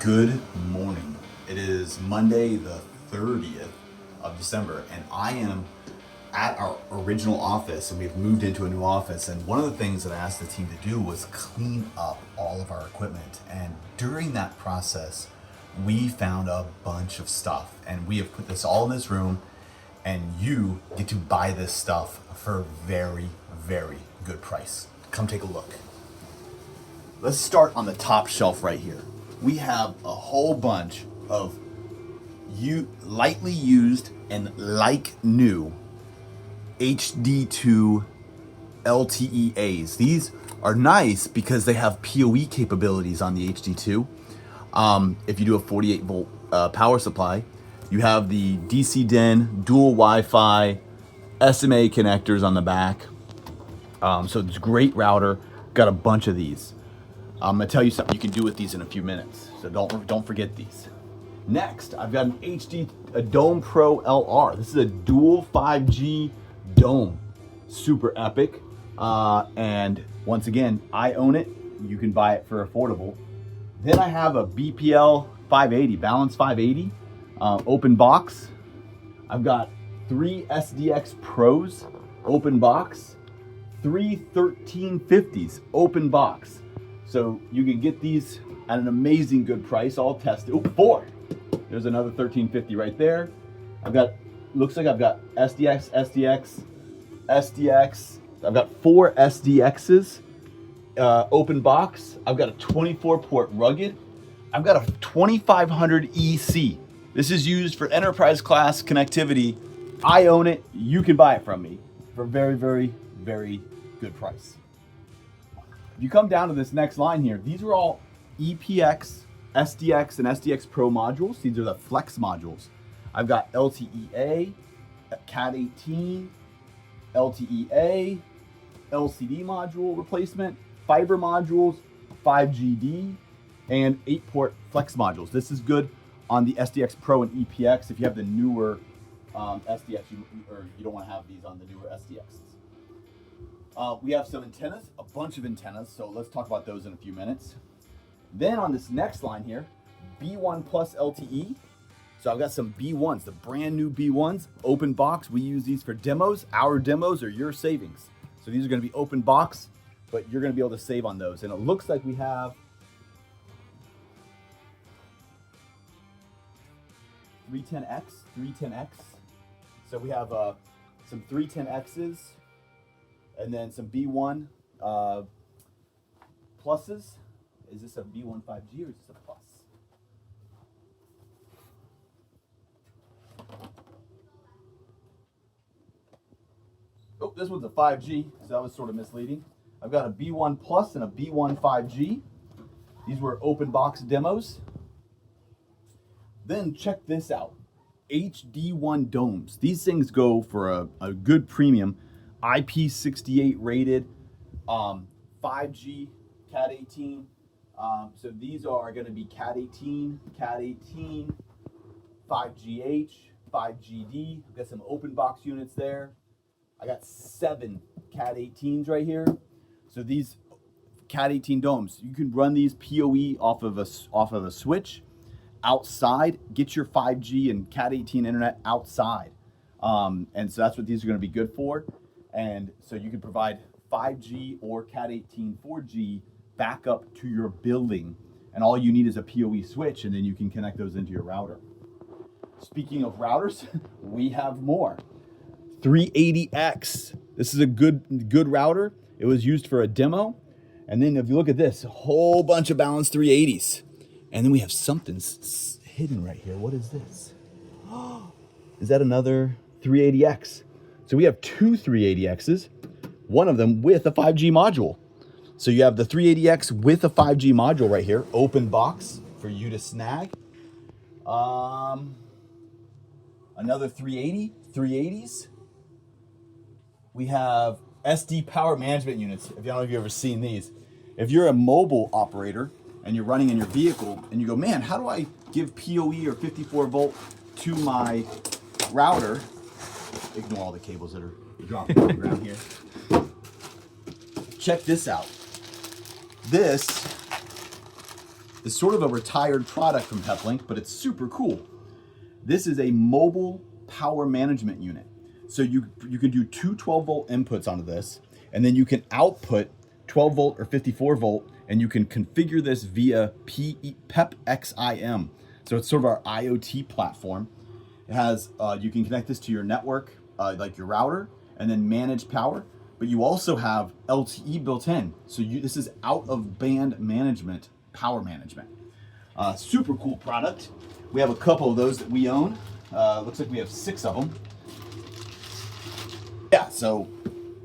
Good morning. It is Monday the 30th of December and I am at our original office and we've moved into a new office, and one of the things that I asked the team to do was clean up all of our equipment, and during that process we found a bunch of stuff and we have put this all in this room, and you get to buy this stuff for a very, very good price. Come take a look. Let's start on the top shelf right here. We have a whole bunch of lightly used and like new HD2 LTEs. These are nice because they have PoE capabilities on the HD2. If you do a 48 volt power supply, you have the DC DIN, dual Wi-Fi, SMA connectors on the back. So it's a great router. Got a bunch of these. I'm gonna tell you something you can do with these in a few minutes, so don't forget these. Next, I've got a Dome Pro LR. This is a dual 5G dome, super epic. And once again, I own it. You can buy it for affordable. Then I have a BPL 580, Balance 580, open box. I've got 3 SDX Pros, open box, 3 1350s, open box. So you can get these at an amazing good price, all tested. Oh, 4. There's another 1350 right there. Looks like I've got SDX. I've got 4 SDXs, open box. I've got a 24 port rugged. I've got a 2500 EC. This is used for enterprise class connectivity. I own it. You can buy it from me for a very, very, very good price. If you come down to this next line here, these are all EPX, SDX, and SDX Pro modules. These are the Flex modules. I've got LTEA, CAD 18, LTEA, LCD module replacement, fiber modules, 5GD, and 8-port Flex modules. This is good on the SDX Pro and EPX. If you have the newer SDX, you don't want to have these on the newer SDXs. We have some antennas, a bunch of antennas, so let's talk about those in a few minutes. Then on this next line here, B1 Plus LTE. So I've got some B1s, the brand new B1s, open box. We use these for demos, our demos or your savings. So these are going to be open box, but you're going to be able to save on those. And it looks like we have 310X. So we have some 310Xs. And then some B1 pluses. Is this a B1 5G or is this a plus? Oh, this one's a 5G, so that was sort of misleading. I've got a B1 plus and a B1 5G. These were open box demos. Then check this out. HD1 Domes. These things go for a good premium. IP68 rated, 5G, CAD 18. So these are going to be CAD 18, 5GH, 5GD. I've got some open box units there. I got 7 CAD 18s right here. So these CAD 18 domes, you can run these PoE off of a switch outside. Get your 5G and CAD 18 internet outside, and so that's what these are going to be good for. And so you can provide 5G or CAD 18 4G backup to your building. And all you need is a PoE switch, and then you can connect those into your router. Speaking of routers, we have more. 380X. This is a good router. It was used for a demo. And then if you look at this, a whole bunch of Balance 380s. And then we have something hidden right here. What is this? Is that another 380X? So we have 2 380Xs, one of them with a 5G module. So you have the 380X with a 5G module right here, open box for you to snag. Another 380s. We have SD power management units. If you don't know if you've ever seen these. If you're a mobile operator and you're running in your vehicle and you go, man, how do I give PoE or 54 volt to my router? Ignore all the cables that are dropping on the ground here. Check this out. This is sort of a retired product from Peplink, but it's super cool. This is a mobile power management unit. So you can do two 12-volt inputs onto this, and then you can output 12 volt or 54 volt, and you can configure this via PEPXIM. So it's sort of our IoT platform. It has, you can connect this to your network, like your router, and then manage power. But you also have LTE built in. So this is out of band management, power management. Super cool product. We have a couple of those that we own. Looks like we have 6 of them. Yeah, so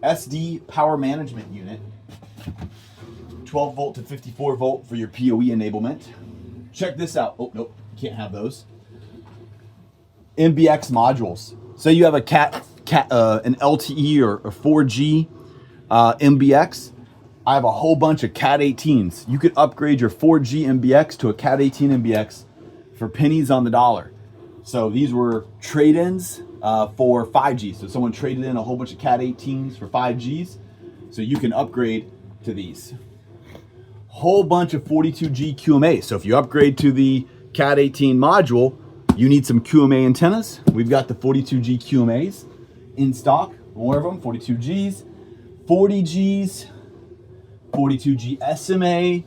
SD power management unit, 12 volt to 54 volt for your PoE enablement. Check this out. Oh, nope, can't have those. MBX modules. So you have a an LTE or 4G MBX. I have a whole bunch of CAD 18s. You could upgrade your 4G MBX to a CAD 18 MBX for pennies on the dollar. So these were trade-ins for 5G. So someone traded in a whole bunch of CAD 18s for 5Gs. So you can upgrade to these. Whole bunch of 42G QMA. So if you upgrade to the CAD 18 module, you need some QMA antennas. We've got the 42G QMAs in stock. More of them, 42Gs, 40Gs, 42G SMA,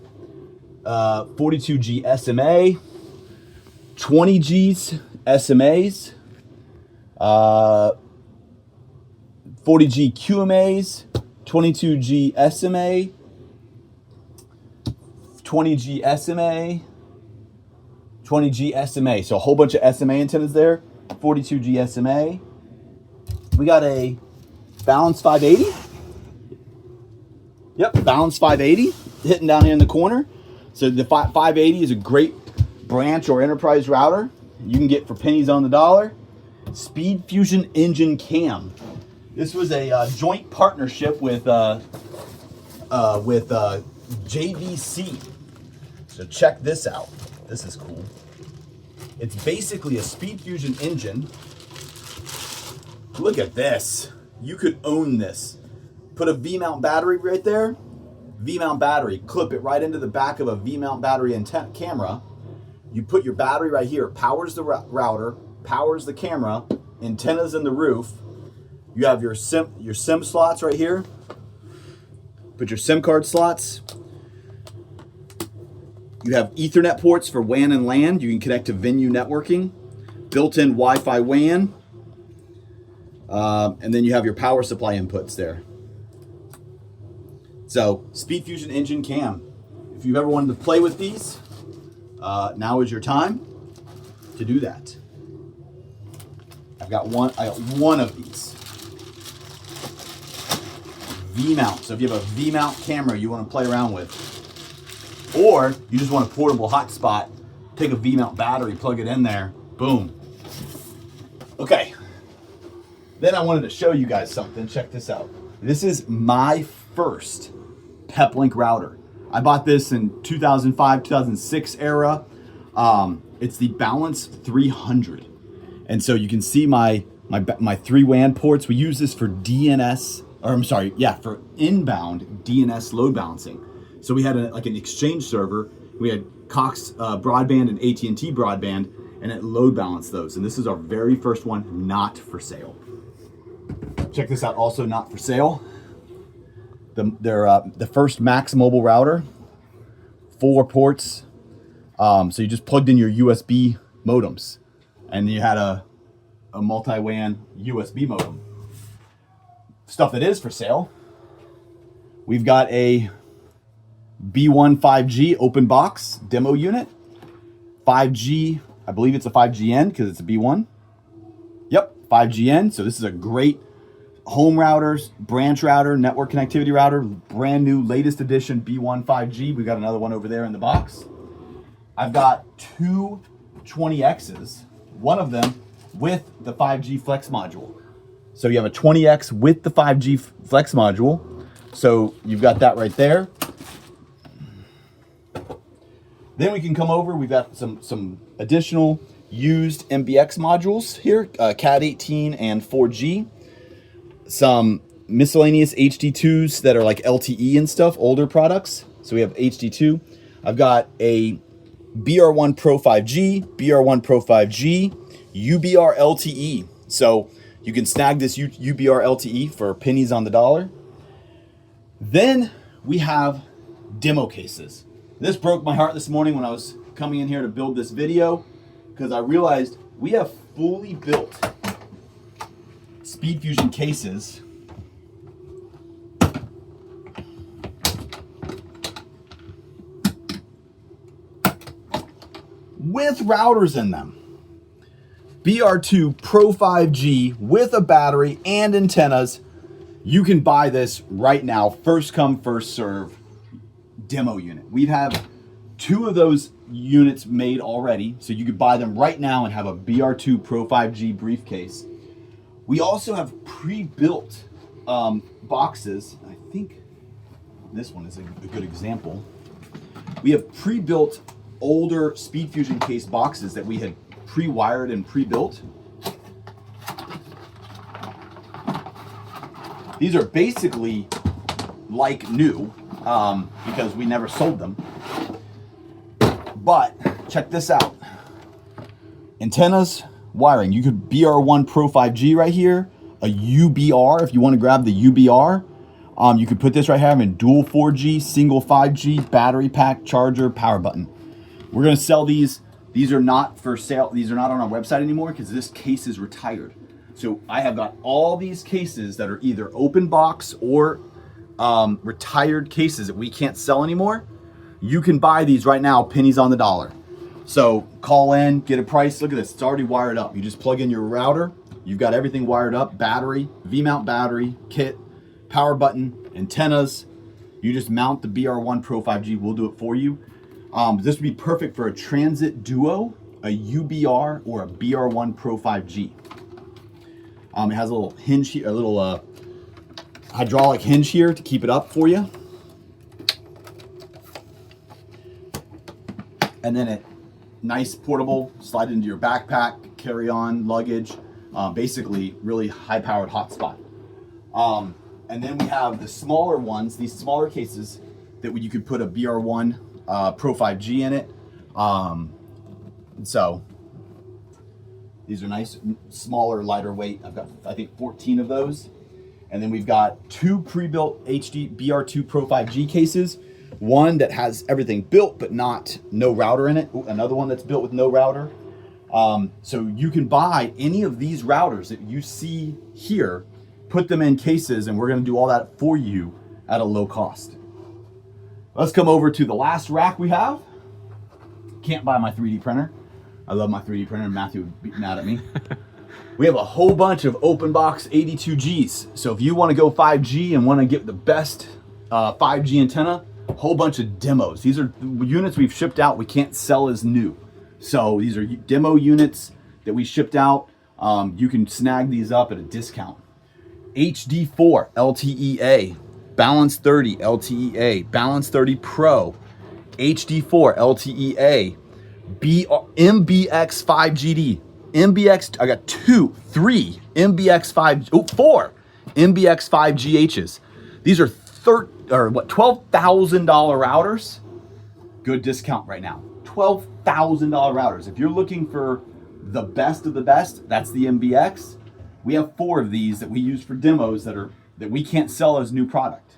42G SMA, 20Gs SMAs, 40G QMAs, 22G SMA, 20G SMA, 20G SMA. So a whole bunch of SMA antennas there. 42G SMA. We got a Balance 580. Yep, Balance 580 hitting down here in the corner. So the 580 is a great branch or enterprise router you can get for pennies on the dollar. Speed Fusion Engine Cam. This was a joint partnership with JVC. So check this out. This is cool. It's basically a Speed Fusion engine. Look at this. You could own this. Put a V-mount battery right there. V-mount battery. Clip it right into the back of a V-mount battery camera. You put your battery right here. Powers the router. Powers the camera. Antennas in the roof. You have your SIM slots right here. Put your SIM card slots. You have Ethernet ports for WAN and LAN. You can connect to venue networking. Built-in Wi-Fi WAN. And then you have your power supply inputs there. So, Speed Fusion Engine Cam. If you've ever wanted to play with these, now is your time to do that. I got one of these. V-mount. So if you have a V-mount camera you want to play around with, or you just want a portable hotspot, take a V-mount battery, plug it in there, boom. Okay. Then I wanted to show you guys something. Check this out. This is my first Peplink router. I bought this in 2005, 2006 era. It's the Balance 300. And so you can see my 3 WAN ports. We use this for for inbound DNS load balancing. So we had an Exchange server. We had Cox broadband and AT&T broadband, and it load balanced those. And this is our very first one, not for sale. Check this out, also not for sale. The first Max mobile router, 4 ports. So you just plugged in your USB modems, and you had a multi-WAN USB modem. Stuff that is for sale. We've got a B1 5G open box demo unit. 5G, I believe it's a 5GN because it's a B1. Yep, 5GN. So this is a great home routers, branch router, network connectivity router, brand new latest edition B1 5G. We got another one over there in the box. I've got 2 20Xs, one of them with the 5G Flex module. So you have a 20X with the 5G Flex module. So you've got that right there. Then we can come over. We've got some additional used MBX modules here, CAD 18 and 4G. Some miscellaneous HD2s that are like LTE and stuff, older products. So we have HD2. I've got a BR1 Pro 5G, BR1 Pro 5G, UBR LTE. So you can snag this UBR LTE for pennies on the dollar. Then we have demo cases. This broke my heart this morning when I was coming in here to build this video, because I realized we have fully built SpeedFusion cases with routers in them. BR2 Pro 5G with a battery and antennas. You can buy this right now, first come, first serve demo unit. We have 2 of those units made already, so you could buy them right now and have a BR2 Pro 5G briefcase. We also have pre-built boxes. I think this one is a good example. We have pre-built older SpeedFusion case boxes that we had pre-wired and pre-built. These are basically like new because we never sold them. But check this out. Antennas, wiring. You could BR1 Pro 5G right here, a UBR if you want to grab the UBR. You could put this right here in dual 4G, single 5G, battery pack, charger, power button. We're going to sell these. These are not for sale. These are not on our website anymore because this case is retired. So I have got all these cases that are either open box or retired cases that we can't sell anymore. You can buy these right now, pennies on the dollar. So call in, get a price. Look at this, it's already wired up. You just plug in your router. You've got everything wired up, battery, V-mount battery, kit, power button, antennas. You just mount the BR1 Pro 5G, we'll do it for you. This would be perfect for a transit duo, a UBR, or a BR1 Pro 5G. It has a little hinge here, a little hydraulic hinge here to keep it up for you. And then it nice portable, slide into your backpack, carry on, luggage, basically really high powered hotspot. And then we have the smaller ones, these smaller cases that you could put a BR1 Pro 5G in it. So these are nice, smaller, lighter weight. I've got, I think, 14 of those. And then we've got 2 pre-built HD BR2 Pro 5G cases. One that has everything built, but no router in it. Ooh, another one that's built with no router. So you can buy any of these routers that you see here, put them in cases, and we're gonna do all that for you at a low cost. Let's come over to the last rack we have. Can't buy my 3D printer. I love my 3D printer, and Matthew would be mad at me. We have a whole bunch of open box 82Gs. So if you wanna go 5G and wanna get the best 5G antenna, a whole bunch of demos. These are units we've shipped out, we can't sell as new. So these are demo units that we shipped out. You can snag these up at a discount. HD4 LTEA, Balance 30 LTEA, Balance 30 Pro, HD4 LTEA, MBX 5GD, MBX, I got 3 MBX 5, 4 MBX 5GHs. These are $12,000 routers. Good discount right now. $12,000 routers. If you're looking for the best of the best, that's the MBX. We have 4 of these that we use for demos that we can't sell as new product.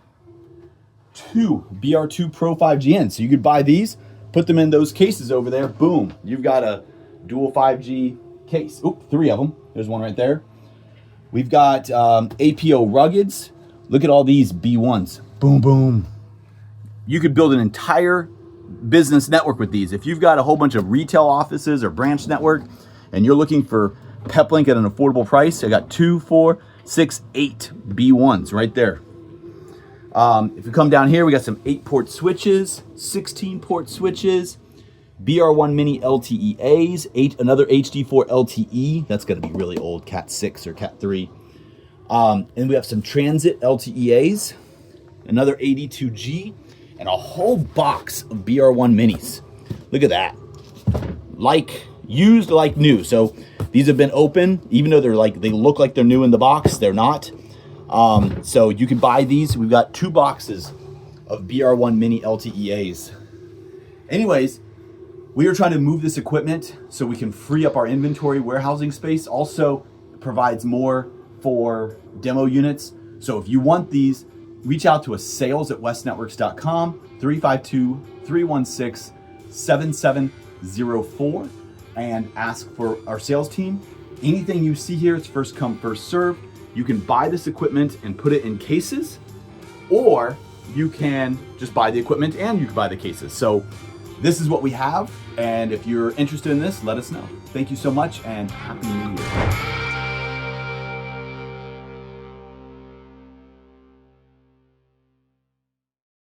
2 BR2 Pro 5G. So you could buy these, put them in those cases over there. Boom, you've got a dual 5G case. Oop, 3 of them. There's one right there. We've got APO ruggeds. Look at all these B1s. Boom, boom. You could build an entire business network with these. If you've got a whole bunch of retail offices or branch network and you're looking for Peplink at an affordable price, I got 2, 4, 6, 8 B1s right there. If you come down here, we got some 8-port switches, 16-port switches, BR1 mini LTEAs, another HD4 LTE. That's going to be really old, Cat 6 or Cat 3. And we have some transit LTEAs, another 82G, and a whole box of BR1 minis. Look at that. Like used, like new. So these have been open, even though they look like they're new in the box, they're not. So you can buy these. We've got 2 boxes of BR1 mini LTEAs. Anyways, We are trying to move this equipment so we can free up our inventory warehousing space. Also provides more for demo units. So if you want these, reach out to us, sales@westnetworks.com, 352-316-7704, and ask for our sales team. Anything you see here, it's first come, first serve. You can buy this equipment and put it in cases, or you can just buy the equipment and you can buy the cases. So this is what we have. And if you're interested in this, let us know. Thank you so much and Happy New Year.